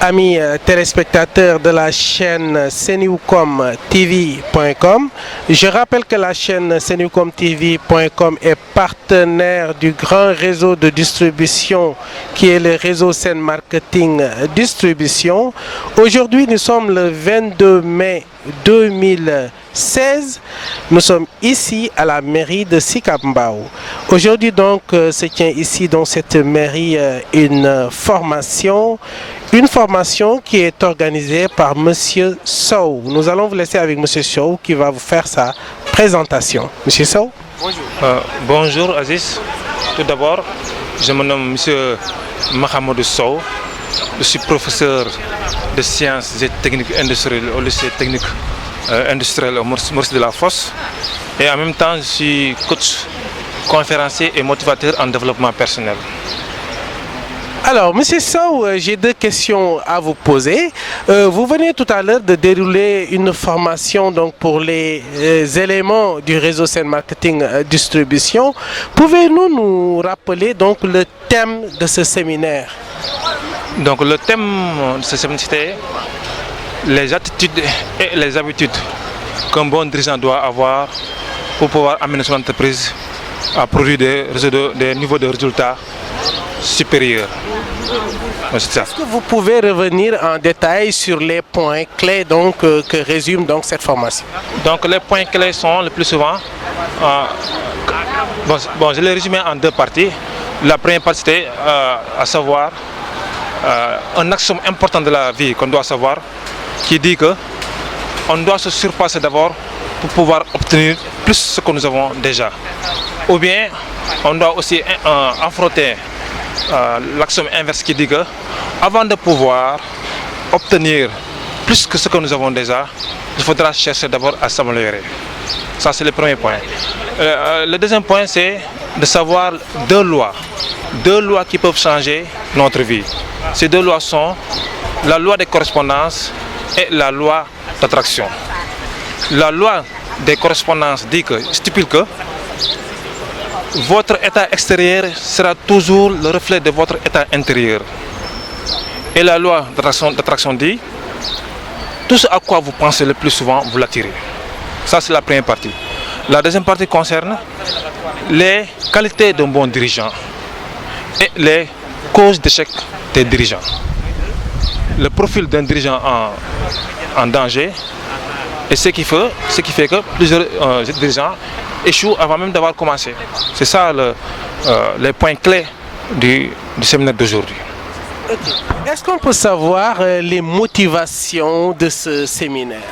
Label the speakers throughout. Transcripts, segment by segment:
Speaker 1: Amis téléspectateurs de la chaîne Senucom-TV.com, je rappelle que la chaîne Senucom-TV.com est partenaire du grand réseau de distribution qui est le réseau Sen Marketing Distribution. Aujourd'hui, nous sommes le 22 mai 2016. Nous sommes ici à la mairie de Sicap Mbao. Aujourd'hui donc se tient ici dans cette mairie une formation qui est organisée par Monsieur Sow. Nous allons vous laisser avec Monsieur Sow qui va vous faire sa présentation. Monsieur Sow.
Speaker 2: Bonjour. Bonjour Aziz. Tout d'abord, je me nomme Monsieur Mahamadou Sow. Je suis professeur de sciences et techniques industrielles au lycée technique industriel au Maurice Delafosse. Et en même temps, je suis coach, conférencier et motivateur en développement personnel.
Speaker 1: Alors, Monsieur Sow, j'ai deux questions à vous poser. Vous venez tout à l'heure de dérouler une formation donc, pour les éléments du réseau Sen Marketing Distribution. Pouvez-vous nous rappeler donc, le thème de ce séminaire?
Speaker 2: Donc, le thème de ce séminaire, c'était les attitudes et les habitudes qu'un bon dirigeant doit avoir pour pouvoir amener son entreprise à produire des niveaux de résultats supérieurs.
Speaker 1: Est-ce que vous pouvez revenir en détail sur les points clés donc, que résume donc, cette formation?
Speaker 2: Donc les points clés sont le plus souvent, je les résumé en deux parties. La première partie c'était à savoir un axe important de la vie qu'on doit savoir, qui dit que on doit se surpasser d'abord pour pouvoir obtenir plus ce que nous avons déjà. Ou bien on doit aussi affronter l'axiome inverse qui dit que avant de pouvoir obtenir plus que ce que nous avons déjà, il faudra chercher d'abord à s'améliorer. Ça c'est le premier point. Le deuxième point c'est de savoir deux lois qui peuvent changer notre vie. Ces deux lois sont la loi des correspondances et la loi d'attraction. La loi des correspondances stipule que votre état extérieur sera toujours le reflet de votre état intérieur. Et la loi d'attraction dit tout ce à quoi vous pensez le plus souvent, vous l'attirez. Ça c'est la première partie. La deuxième partie concerne les qualités d'un bon dirigeant et les causes d'échec des dirigeants. Le profil d'un dirigeant en danger et ce qui fait que plusieurs dirigeants échouent avant même d'avoir commencé. C'est ça les points clés du séminaire d'aujourd'hui.
Speaker 1: Okay. Est-ce qu'on peut savoir les motivations de ce séminaire?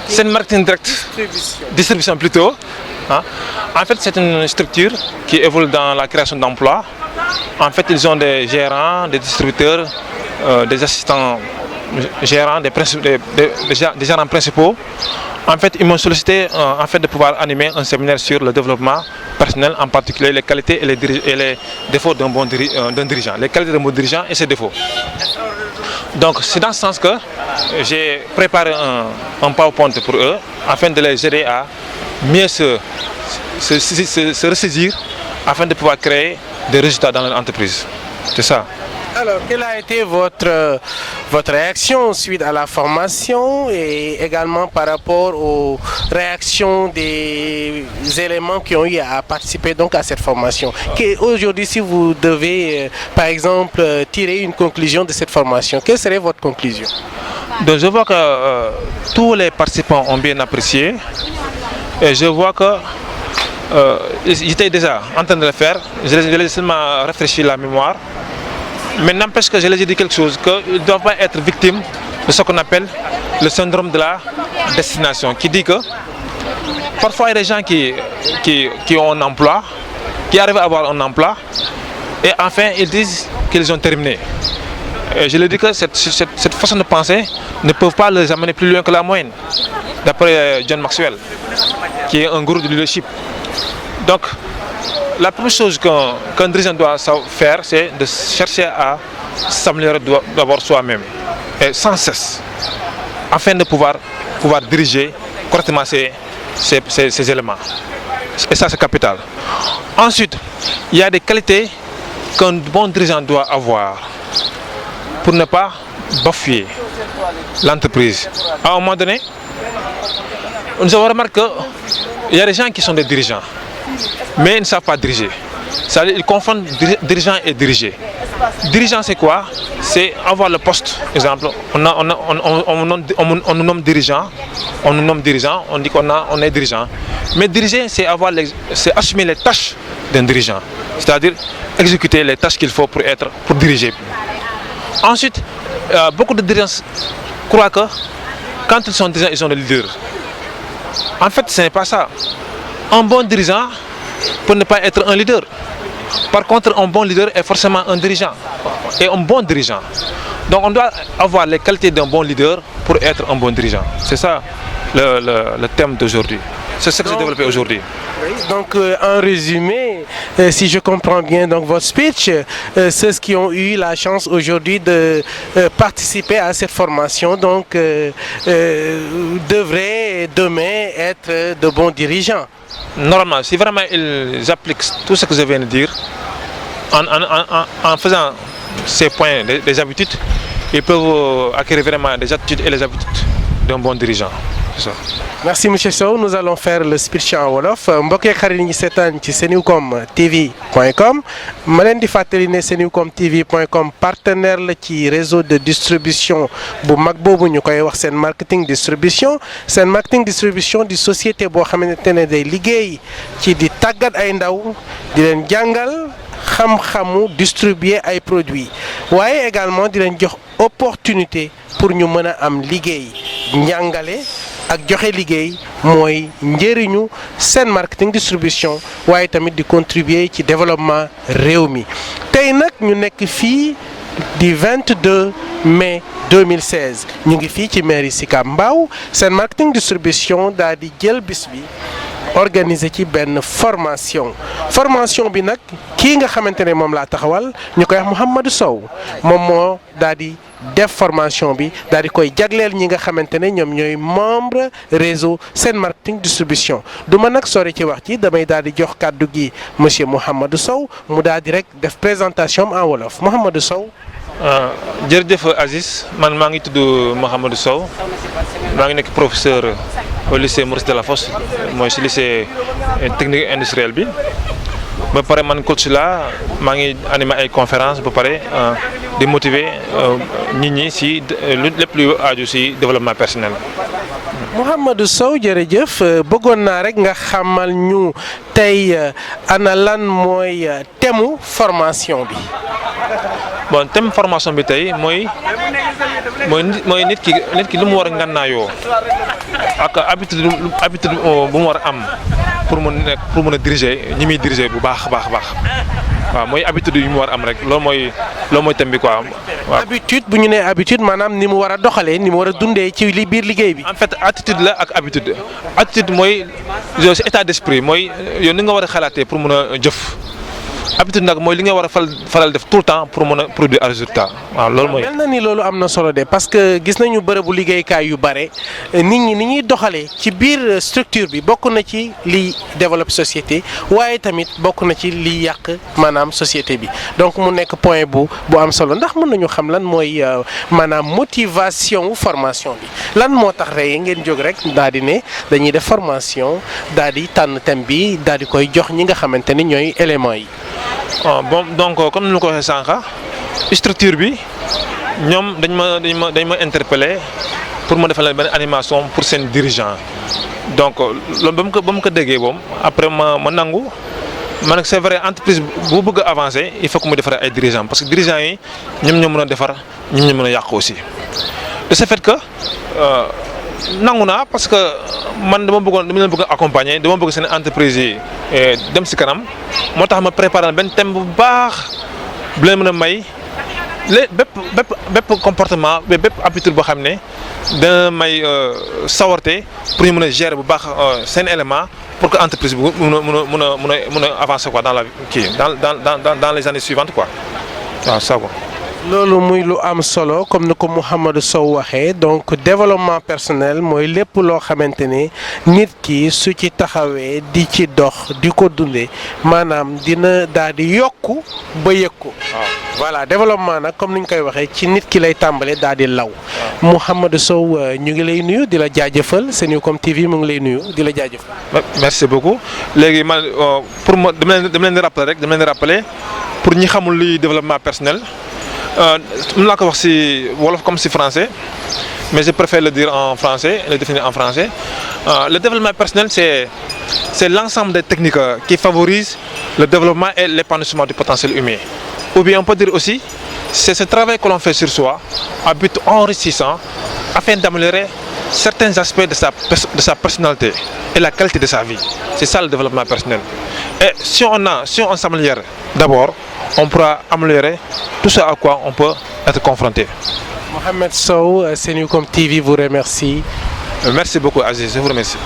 Speaker 2: Sen Marketing Direct Distribution plutôt. En fait, c'est une structure qui évolue dans la création d'emplois. En fait, ils ont des gérants, des distributeurs, des assistants gérants, des gérants principaux. En fait, ils m'ont sollicité de pouvoir animer un séminaire sur le développement personnel, en particulier les qualités et les défauts d'un dirigeant. Les qualités d'un bon dirigeant et ses défauts. Donc, c'est dans ce sens que j'ai préparé un PowerPoint pour eux, afin de les aider à mieux se ressaisir, afin de pouvoir créer des résultats dans leur entreprise. C'est ça.
Speaker 1: Alors, quelle a été votre réaction suite à la formation et également par rapport aux réactions des éléments qui ont eu à participer donc à cette formation? Aujourd'hui, si vous devez, par exemple, tirer une conclusion de cette formation, quelle serait votre conclusion?
Speaker 2: Donc, je vois que tous les participants ont bien apprécié et je vois que j'étais déjà en train de le faire, je les ai seulement rafraîchi la mémoire. Mais n'empêche que je les ai dit quelque chose, qu'ils ne doivent pas être victimes de ce qu'on appelle le syndrome de la destination, qui dit que parfois il y a des gens qui ont un emploi, qui arrivent à avoir un emploi, et enfin ils disent qu'ils ont terminé. Et je leur dis que cette façon de penser ne peut pas les amener plus loin que la moyenne, d'après John Maxwell, qui est un gourou du leadership. Donc, la première chose qu'un dirigeant doit faire, c'est de chercher à s'améliorer d'abord soi-même, et sans cesse, afin de pouvoir diriger correctement ces éléments. Et ça, c'est capital. Ensuite, il y a des qualités qu'un bon dirigeant doit avoir. pour ne pas bafouer l'entreprise. À un moment donné, nous avons remarqué qu'il y a des gens qui sont des dirigeants, mais ils ne savent pas diriger. C'est-à-dire qu'ils confondent dirigeant et diriger. Dirigeant, c'est quoi? C'est avoir le poste. Exemple, on nous nomme dirigeant, on dit on est dirigeant. Mais diriger, c'est assumer les tâches d'un dirigeant. C'est-à-dire exécuter les tâches qu'il faut pour diriger. Ensuite, beaucoup de dirigeants croient que quand ils sont dirigeants, ils sont des leaders. En fait, ce n'est pas ça. Un bon dirigeant peut ne pas être un leader. Par contre, un bon leader est forcément un dirigeant et un bon dirigeant. Donc on doit avoir les qualités d'un bon leader pour être un bon dirigeant. C'est ça le thème d'aujourd'hui. C'est ce que j'ai développé aujourd'hui.
Speaker 1: Donc en résumé, si je comprends bien donc votre speech, ceux qui ont eu la chance aujourd'hui de participer à cette formation donc devraient demain être de bons dirigeants.
Speaker 2: Normalement, si vraiment ils appliquent tout ce que je viens de dire, en faisant ces points, des habitudes, ils peuvent acquérir vraiment des attitudes et les habitudes d'un bon dirigeant. C'est ça.
Speaker 1: Merci monsieur Sow, nous allons faire le speech en wolof mbokk yi xarit ñi seetaan ci Senucom TV.com ma leen di fàttali ne Senucom TV.com partenaire la ci réseau de distribution bu mag boobu ñu koy wax Sen Marketing Distribution Sen Marketing Distribution di société boo xamante ne day liggéey ci di tàggat ay ndaw di leen jàngal xam-xamu distribuer ay produits waaye également di leen jox opportunité pour ñu mën a am liggéey njàngale ak joxe liggéey mooy njëriñu Sen Marketing Distribution waaye tamit di contribuer ci développement réew mi tey nag ñu nekk fii di 22 mai 2016 ñu ngi fii ci mairie Sicap Mbao Sen Marketing Distribution daal di jël bis bi organiser ci benn formation bi nag kii nga xamante ne moom laa taxawal ñu koy wax Mouhamadou Sow moom moo daal di def formation bi daal di koy jagleel ñi nga xamante ne ñoom ñooy membre réseau Sen Marketing Distribution du ma nag sori ci wax ci damay daal di jox kàddu gi monsieur Mouhamadou Sow mu daal di rek def présentation en wolof Mouhamadou Sow.
Speaker 2: jërëjëf Aziz man maa ngi tudd Mouhamadou Sow maa ngi nekk professeur au lycée Maurice Delafosse mooy si lycée technique industriel bi ba pare man coach la maa ngi animé ay conférence ba pare di motiver nit ñi si lépp luy aju si développement personnel.
Speaker 1: Mouhamadou Sow jërëjëf bëggoon naa rek nga xamal ñu tey ana lan mooy thème formation bi.
Speaker 2: bon thème formation bi tey mooy nit ki lu mu war a ngànnaayoo ak habitude bu mu war a am pour mën a diriger ñi muy diriger bu baax waaw mooy habitude yu mu war a am rek loolu mooy thème bi quoi. waaw
Speaker 1: habitude bu ñu nee habitude maanaam ni mu war a doxalee ni mu war a dundee ci biir liggéey bi.
Speaker 2: en fait attitude la ak habitude mooy yow si état d'esprit mooy yow ni nga war a xalaatee pour mën a jëf. habitude nag mooy li nga war a faral def tout le temps pour mën a produire un résultat waaw loolu mooy.
Speaker 1: mel na ni loolu am na solo de parce que gis nañu bërëbu liggéeykaay yu bare nit ñi ni ñuy doxalee ci biir structure bi bokk na ci liy développe société waaye tamit bokk na ci liy yàq maanaam société bi donc mu nekk point bu am solo ndax mën nañu xam lan mooy maanaam motivation formation bi lan moo tax rek ngeen jóg rek daal di ne dañuy def formation daal di tànn thème bi daal di koy jox ñi nga xamante ni ñooy éléments yi.
Speaker 2: bon donc comme ni ma ko waxee sànq structure bi ñoom dañ ma interpellé pour ma defal leen benn animation pour seen dirigeant donc loolu ba mu ko déggee boom après ma nangu ma nag c'est vrai entreprise bu bëgg a avancer il faut que mu defaree ay dirigeants parce que dirigeants yi ñoom ñoo mën a defar ñoom ñoo mën a yàq aussi de ce fait que nangu naa parce que man dama leen bëgg a accompagner dama bëgg seen entreprise yi dem si kanam moo tax ma préparer benn thème bu baax bu leen mën a may bépp comportement bépp habitude boo xam ne dana may sawarte pour ñu mën a gérer bu baax seen élément pour que entreprise bi mën a avancer quoi dans la kii dans les années suivantes quoi waaw ça quoi.
Speaker 1: loolu muy lu am solo comme ni ko Mouhamadou Sow waxee donc développement personnel mooy lépp loo xamante ne nit ki su ci taxawee di ci dox di ko dundee maanaam dina daal di yokku ba yëg ko. voilà développement nag comme ni ñu koy waxee ci nit ki lay tàmbale daal di law. Mouhamadou Sow ñu ngi lay nuyu di la jaajëfal Senucom TV mu ngi lay nuyu di la jaajëfal.
Speaker 2: merci beaucoup léegi man pour ma dama leen di rappeler rek dama leen di rappeler pour ñi xamul luy développement personnel mën naa ko wax ci wolof comme ci français mais je préfère le dire en français le définir en français le développement personnel c'est l'ensemble des techniques qui favorisent le développement et l'épanouissement du potentiel humain. Ou bien on peut dire aussi, c'est ce travail que l'on fait sur soi à but enrichissant afin d'améliorer certains aspects de sa personnalité et la qualité de sa vie. C'est ça le développement personnel. Et si on s'améliore d'abord, on pourra améliorer tout ce à quoi on peut être confronté.
Speaker 1: Mohamed Sow, Senucom TV vous remercie.
Speaker 2: Merci beaucoup Aziz, je vous remercie.